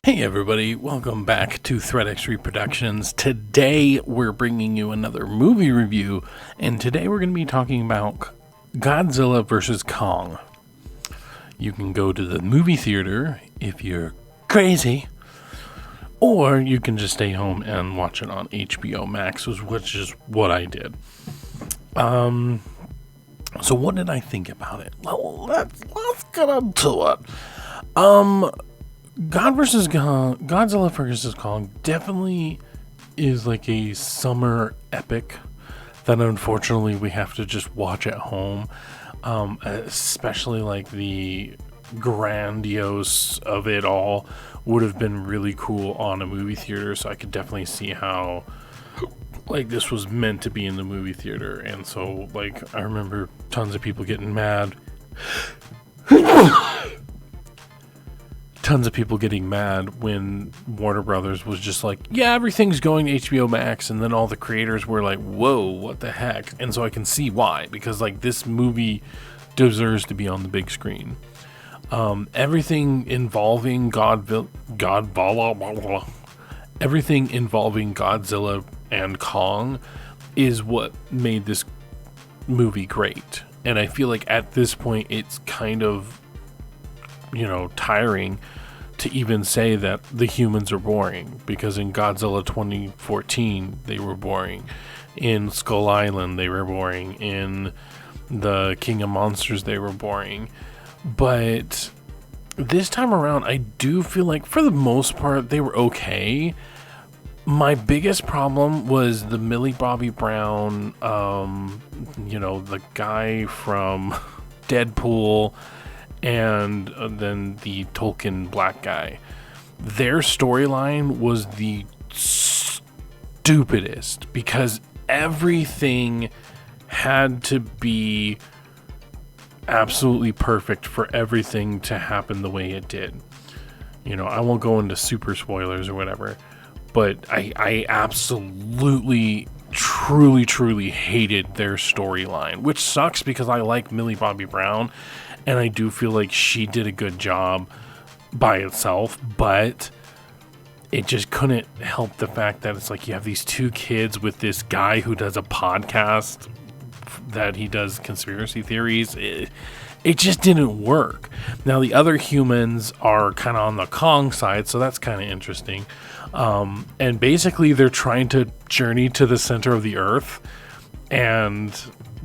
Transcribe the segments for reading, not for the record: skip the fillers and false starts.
Hey everybody, welcome back to ThreadX Reproductions. Today we're bringing you another movie review, and today we're going to be talking about Godzilla vs. Kong. You can go to the movie theater if you're crazy, or you can just stay home and watch it on HBO Max, which is what I did. So what did I think about it? Well, let's get into it. Godzilla vs. Kong definitely is like a summer epic that unfortunately we have to just watch at home. Especially like the grandiose of it all would have been really cool on a movie theater. So I could definitely see how like this was meant to be in the movie theater. And so like I remember tons of people getting mad. Tons of people getting mad when Warner Brothers was just like, yeah, everything's going to HBO Max, and then all the creators were like, whoa, what the heck? And so I can see why, because like this movie deserves to be on the big screen. Everything involving everything involving Godzilla and Kong is what made this movie great. And I feel like at this point it's kind of, tiring to even say that the humans are boring, because in Godzilla 2014 they were boring, in Skull Island they were boring, in the King of Monsters they were boring. But this time around I do feel like for the most part they were okay. My biggest problem was the Millie Bobby Brown, the guy from Deadpool, and then the Tolkien black guy. Their storyline was the stupidest, because everything had to be absolutely perfect for everything to happen the way it did. I won't go into super spoilers or whatever, but I absolutely truly hated their storyline, which sucks because I like Millie Bobby Brown and I do feel like she did a good job by itself, but it just couldn't help the fact that it's like you have these two kids with this guy who does a podcast that he does conspiracy theories. It just didn't work. Now the other humans are kind of on the Kong side, so that's kind of interesting. And basically they're trying to journey to the center of the earth, and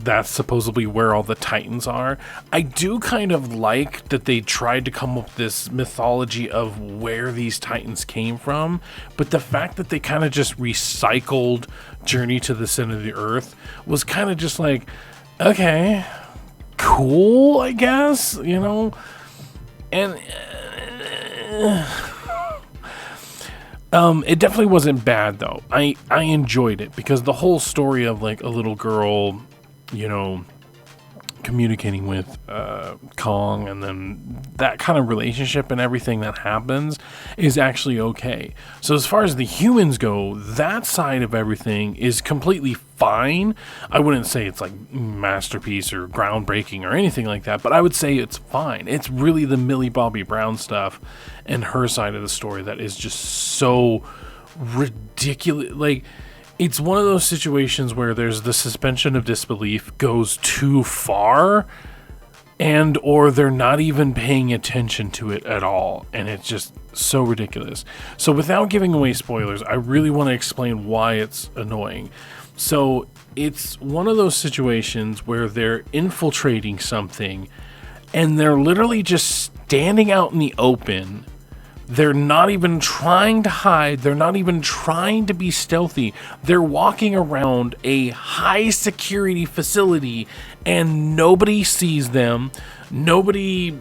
that's supposedly where all the Titans are. I do kind of like that they tried to come up with this mythology of where these Titans came from, but the fact that they kind of just recycled Journey to the Center of the Earth was kind of just like, okay, cool, I guess, and it definitely wasn't bad though. I enjoyed it because the whole story of like a little girl, communicating with Kong, and then that kind of relationship and everything that happens is actually okay. So as far as the humans go, that side of everything is completely fine. I wouldn't say it's like masterpiece or groundbreaking or anything like that, but I would say it's fine. It's really the Millie Bobby Brown stuff and her side of the story that is just so ridiculous. Like, it's one of those situations where there's the suspension of disbelief goes too far, and or they're not even paying attention to it at all, and it's just so ridiculous. So without giving away spoilers, I really want to explain why it's annoying. So it's one of those situations where they're infiltrating something and they're literally just standing out in the open. They're not even trying to hide. They're not even trying to be stealthy. They're walking around a high security facility and nobody sees them. Nobody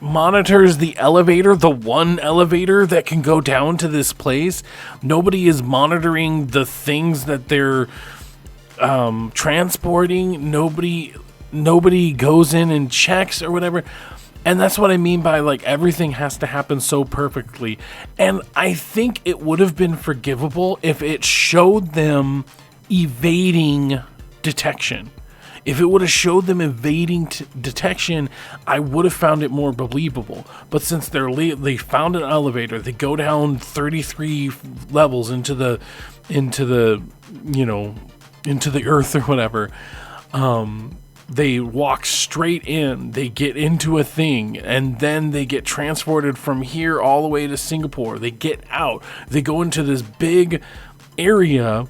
monitors the elevator, the one elevator that can go down to this place. Nobody is monitoring the things that they're transporting. Nobody goes in and checks or whatever. And that's what I mean by like everything has to happen so perfectly. And I think it would have been forgivable if it showed them evading detection. If it would have showed them evading detection, I would have found it more believable. But since they found an elevator, they go down 33 levels into the earth or whatever. They walk straight in, they get into a thing, and then they get transported from here all the way to Singapore. They get out, they go into this big area,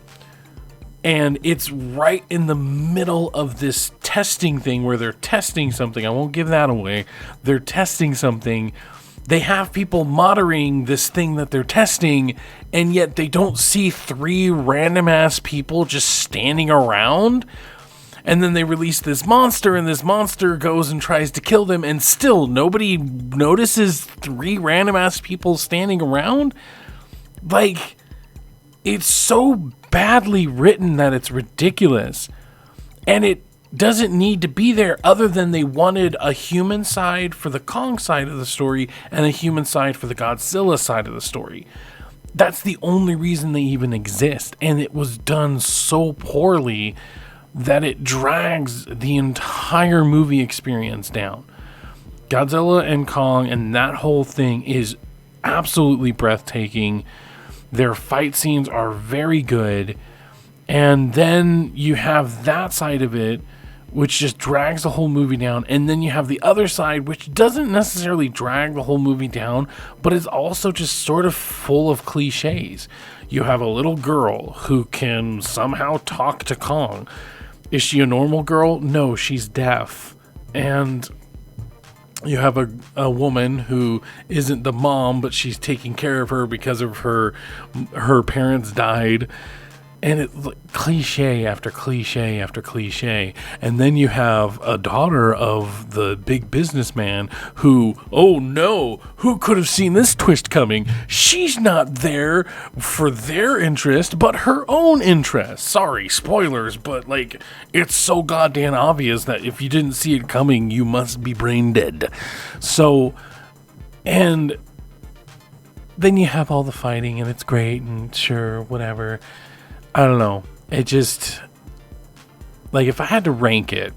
and it's right in the middle of this testing thing where they're testing something. I won't give that away. They're testing something. They have people monitoring this thing that they're testing, and yet they don't see 3 random ass people just standing around. And then they release this monster, and this monster goes and tries to kill them, and still nobody notices 3 random ass people standing around. Like, it's so badly written that it's ridiculous. And it doesn't need to be there, other than they wanted a human side for the Kong side of the story and a human side for the Godzilla side of the story. That's the only reason they even exist. And it was done so poorly that it drags the entire movie experience down. Godzilla and Kong and that whole thing is absolutely breathtaking. Their fight scenes are very good. And then you have that side of it, which just drags the whole movie down. And then you have the other side, which doesn't necessarily drag the whole movie down, but is also just sort of full of cliches. You have a little girl who can somehow talk to Kong. Is she a normal girl? No, she's deaf. And you have a woman who isn't the mom, but she's taking care of her because of her parents died. And it's like cliche after cliche after cliche. And then you have a daughter of the big businessman who, oh no, who could have seen this twist coming? She's not there for their interest, but her own interest. Sorry, spoilers, but like, it's so goddamn obvious that if you didn't see it coming, you must be brain dead. So, and then you have all the fighting, and it's great, and sure, whatever. I don't know. It just, like, if I had to rank it,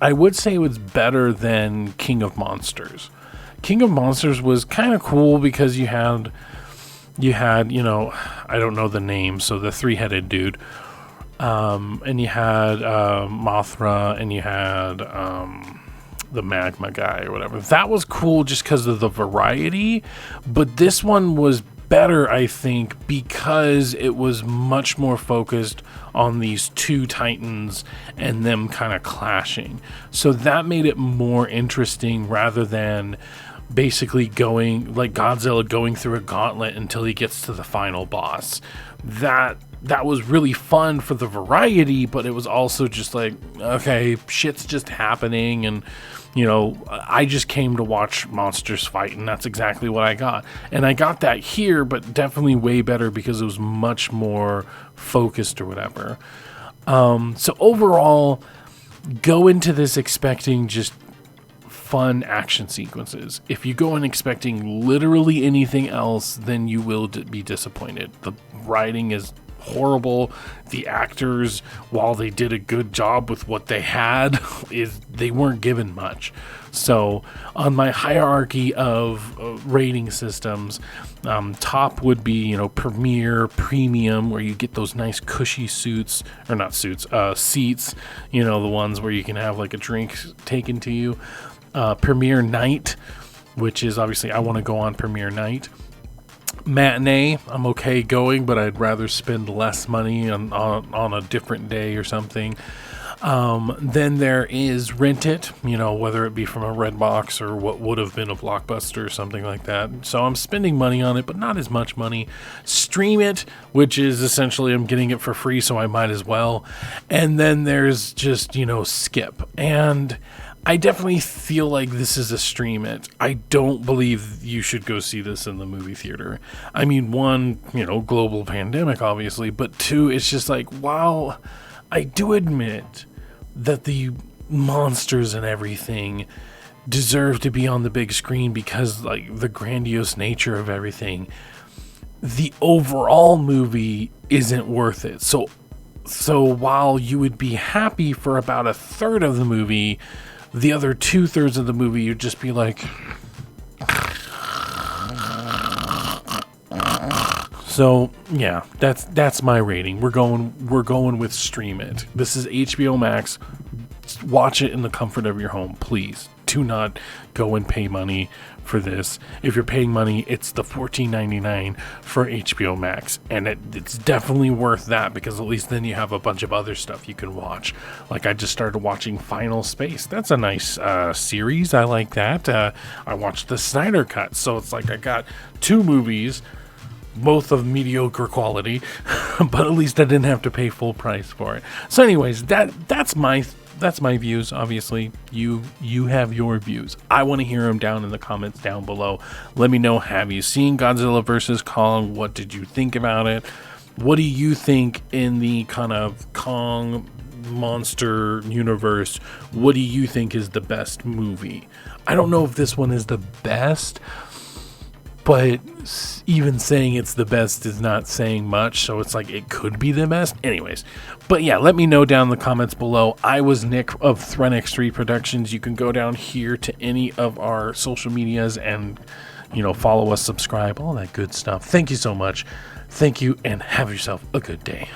I would say it was better than King of Monsters. King of Monsters was kind of cool because you had, you know, I don't know the name, so the 3-headed dude, and you had Mothra, and you had the magma guy or whatever. That was cool just because of the variety, but this one was better, I think, because it was much more focused on these 2 titans and them kind of clashing. So that made it more interesting rather than basically going like Godzilla going through a gauntlet until he gets to the final boss. That was really fun for the variety, but it was also just like, okay, shit's just happening, and you know, I just came to watch monsters fight, and that's exactly what I got. And I got that here, but definitely way better because it was much more focused or whatever. So overall, go into this expecting just fun action sequences. If you go in expecting literally anything else, then you will be disappointed. The writing is horrible. The actors, while they did a good job with what they had, they weren't given much. So on my hierarchy of rating systems, top would be, Premier, Premium, where you get those nice cushy seats, the ones where you can have like a drink taken to you. Premiere Night, which is obviously I want to go on Premiere Night. Matinee, I'm okay going, but I'd rather spend less money on a different day or something. Then there is Rent It, whether it be from a Redbox or what would have been a Blockbuster or something like that. So I'm spending money on it, but not as much money. Stream It, which is essentially I'm getting it for free, so I might as well. And then there's just, Skip. And I definitely feel like this is a Stream It. I don't believe you should go see this in the movie theater. I mean, 1, global pandemic, obviously, but 2, it's just like, wow, I do admit that the monsters and everything deserve to be on the big screen because, like, the grandiose nature of everything. the overall movie isn't worth it. So while you would be happy for about a third of the movie, the other 2/3 of the movie you'd just be like. So yeah, that's my rating. We're going with stream it. This is HBO Max. Watch it in the comfort of your home, please. Do not go and pay money for this. If you're paying money, it's the $14.99 for HBO Max, and it's definitely worth that, because at least then you have a bunch of other stuff you can watch. Like, I just started watching Final Space. That's a nice series. I like that. I watched the Snyder Cut, so it's like I got 2 movies, both of mediocre quality, but at least I didn't have to pay full price for it. So anyways, that's my views. Obviously, you have your views. I want to hear them down in the comments down below. Let me know, have you seen Godzilla vs Kong? What did you think about it? What do you think in the kind of Kong monster universe? What do you think is the best movie? I don't know if this one is the best, but even saying it's the best is not saying much, so it's like it could be the best. Anyways, but yeah, let me know down in the comments below. I was Nick of Threnex 3 Productions. You can go down here to any of our social medias and, follow us, subscribe, all that good stuff. Thank you so much. Thank you, and have yourself a good day.